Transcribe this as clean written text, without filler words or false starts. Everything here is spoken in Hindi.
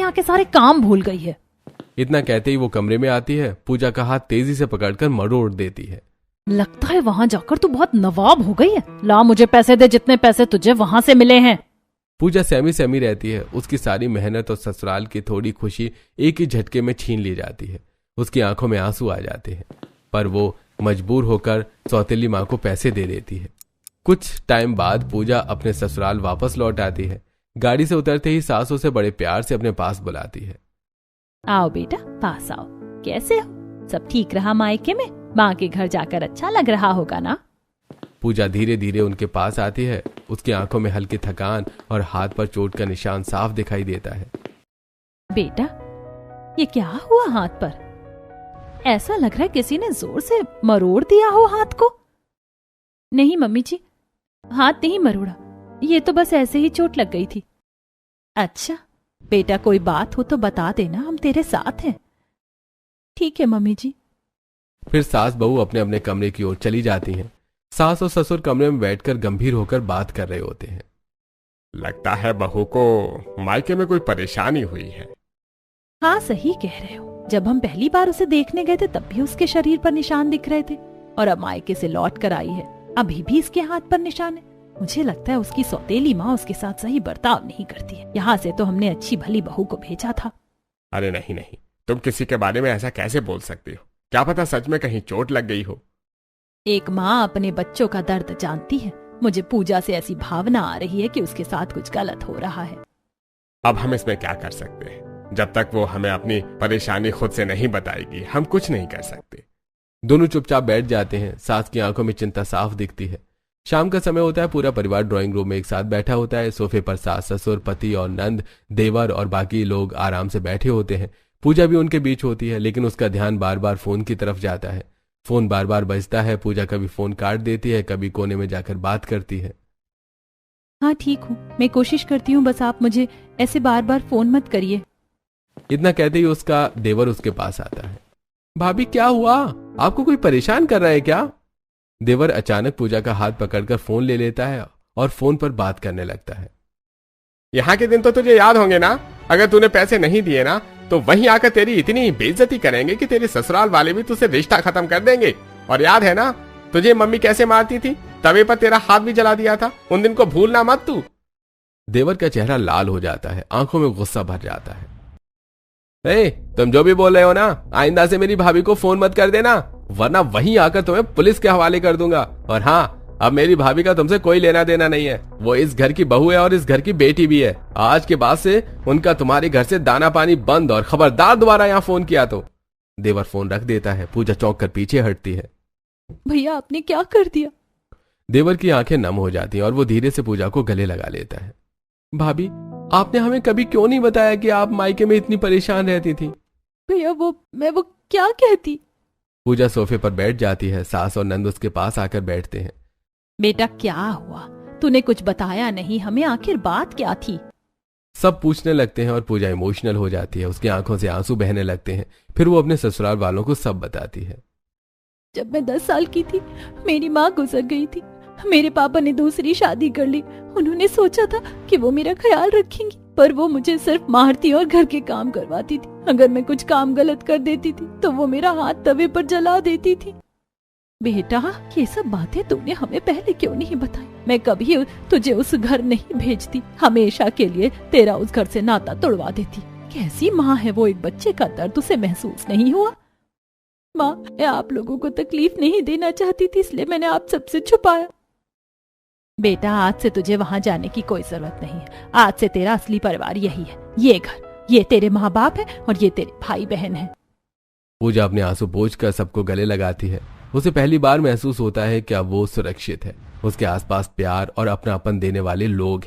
यहाँ के सारे काम भूल गई है। इतना कहते ही वो कमरे में आती है। पूजा का हाथ तेजी से पकड़कर मरोड़ देती है। लगता है वहाँ जाकर तू बहुत नवाब हो गई है। ला मुझे पैसे दे, जितने पैसे तुझे वहाँ से मिले हैं। पूजा सहमी सहमी रहती है। उसकी सारी मेहनत और ससुराल की थोड़ी खुशी एक ही झटके में छीन ली जाती है। उसकी आंखों में आंसू आ जाते हैं, पर वो मजबूर होकर सौतेली माँ को पैसे दे देती है। कुछ टाइम बाद पूजा अपने ससुराल वापस लौट आती है। गाड़ी से उतरते ही सास उसे बड़े प्यार से अपने पास बुलाती है। आओ बेटा, पास आओ। कैसे हो? सब ठीक रहा मायके में? माँ के घर जाकर अच्छा लग रहा होगा ना? पूजा धीरे धीरे उनके पास आती है। उसकी आंखों में हल्की थकान और हाथ पर चोट का निशान साफ दिखाई देता है। बेटा, ये क्या हुआ हाथ पर? ऐसा लग रहा है किसी ने जोर से मरोड़ दिया हो हाथ को। नहीं मम्मी जी, हाथ नहीं मरोड़ा, ये तो बस ऐसे ही चोट लग गई थी। अच्छा बेटा, कोई बात हो तो बता देना, हम तेरे साथ हैं। ठीक है मम्मी जी। फिर सास बहू अपने अपने कमरे की ओर चली जाती हैं। सास और ससुर कमरे में बैठकर गंभीर होकर बात कर रहे होते हैं। लगता है बहू को मायके में कोई परेशानी हुई है। हाँ सही कह रहे हो। जब हम पहली बार उसे देखने गए थे तब भी उसके शरीर पर निशान दिख रहे थे, और अब मायके से लौट कर आई है, अभी भी इसके हाथ पर निशान है। मुझे लगता है उसकी सौतेली माँ उसके साथ सही बर्ताव नहीं करती है। यहाँ से तो हमने अच्छी भली बहू को भेजा था। अरे नहीं नहीं, तुम किसी के बारे में ऐसा कैसे बोल सकती हो? क्या पता सच में कहीं चोट लग गई हो। एक माँ अपने बच्चों का दर्द जानती है। मुझे पूजा से ऐसी भावना आ रही है कि उसके साथ कुछ गलत हो रहा है। अब हम इसमें क्या कर सकते हैं? जब तक वो हमें अपनी परेशानी खुद से नहीं बताएगी, हम कुछ नहीं कर सकते। दोनों चुपचाप बैठ जाते हैं। सास की आंखों में चिंता साफ दिखती है। शाम का समय होता है। पूरा परिवार ड्राइंग रूम में एक साथ बैठा होता है। सोफे पर सास ससुर, पति और नंद, देवर और बाकी लोग आराम से बैठे होते हैं। पूजा भी उनके बीच होती है, लेकिन उसका ध्यान बार बार फोन की तरफ जाता है। फोन बार बार बजता है। पूजा कभी फोन काट देती है, कभी कोने में जाकर बात करती है। हाँ ठीक हूँ, मैं कोशिश करती हूँ, बस आप मुझे ऐसे बार बार फोन मत करिए। इतना कहते ही उसका देवर उसके पास आता है। भाभी क्या हुआ? आपको कोई परेशान कर रहा है क्या? देवर अचानक पूजा का हाथ पकड़कर फोन ले लेता है और फोन पर बात करने लगता है। यहाँ के दिन तो तुझे याद होंगे ना? अगर तूने पैसे नहीं दिए ना तो वहीं आकर तेरी इतनी बेइज्जती करेंगे कि तेरे ससुराल वाले भी तुझसे रिश्ता खत्म कर देंगे। और याद है ना तुझे मम्मी कैसे मारती थी? तवे पर तेरा हाथ भी जला दिया था। उन दिन को भूलना मत तू। देवर का चेहरा लाल हो जाता है, आंखों में गुस्सा भर जाता है। तुम जो भी बोल रहे हो ना, आइंदा से मेरी भाभी को फोन मत कर देना, वरना वहीं आकर तुम्हें पुलिस के हवाले कर दूंगा। और हाँ, अब मेरी भाभी का तुमसे कोई लेना देना नहीं है। वो इस घर की बहू है और इस घर की बेटी भी है। आज के बाद से उनका तुम्हारे घर से दाना पानी बंद, और खबरदार दोबारा यहाँ फोन किया तो। देवर फोन रख देता है। पूजा चौंक कर पीछे हटती है। भैया आपने क्या कर दिया? देवर की आंखें नम हो जाती हैं और वो धीरे से पूजा को गले लगा लेता है। भाभी, आपने हमें कभी क्यों नहीं बताया कि आप मायके में इतनी परेशान रहती थी? भैया मैं वो क्या कहती? पूजा सोफे पर बैठ जाती है। सास और नंद उसके पास आकर बैठते हैं। बेटा क्या हुआ? तूने कुछ बताया नहीं हमें, आखिर बात क्या थी? सब पूछने लगते हैं और पूजा इमोशनल हो जाती है। उसकी आंखों से आंसू बहने लगते हैं। फिर वो अपने ससुराल वालों को सब बताती है। जब मैं 10 साल की थी मेरी माँ गुजर गई थी। मेरे पापा ने दूसरी शादी कर ली। उन्होंने सोचा था कि वो मेरा ख्याल रखेंगी, पर वो मुझे सिर्फ मारती और घर के काम करवाती थी। अगर मैं कुछ काम गलत कर देती थी तो वो मेरा हाथ तवे पर जला देती थी। बेटा ये सब बातें तूने हमें पहले क्यों नहीं बताई? मैं कभी तुझे उस घर नहीं भेजती, हमेशा के लिए तेरा उस घर से नाता तोड़वा देती। कैसी माँ है वो, एक बच्चे का दर्द उसे महसूस नहीं हुआ? माँ, मैं आप लोगों को तकलीफ नहीं देना चाहती थी, इसलिए मैंने आप सबसे छुपाया। बेटा आज से तुझे वहाँ जाने की कोई जरूरत नहीं है। आज से तेरा असली परिवार यही है, ये घर, ये तेरे माँ बाप है और ये तेरे भाई बहन है। पूजा अपने आंसू पोंछकर सबको गले लगाती है। उसे पहली बार महसूस होता है कि अब वो सुरक्षित है। उसके आसपास प्यार और अपनापन देने वाले लोग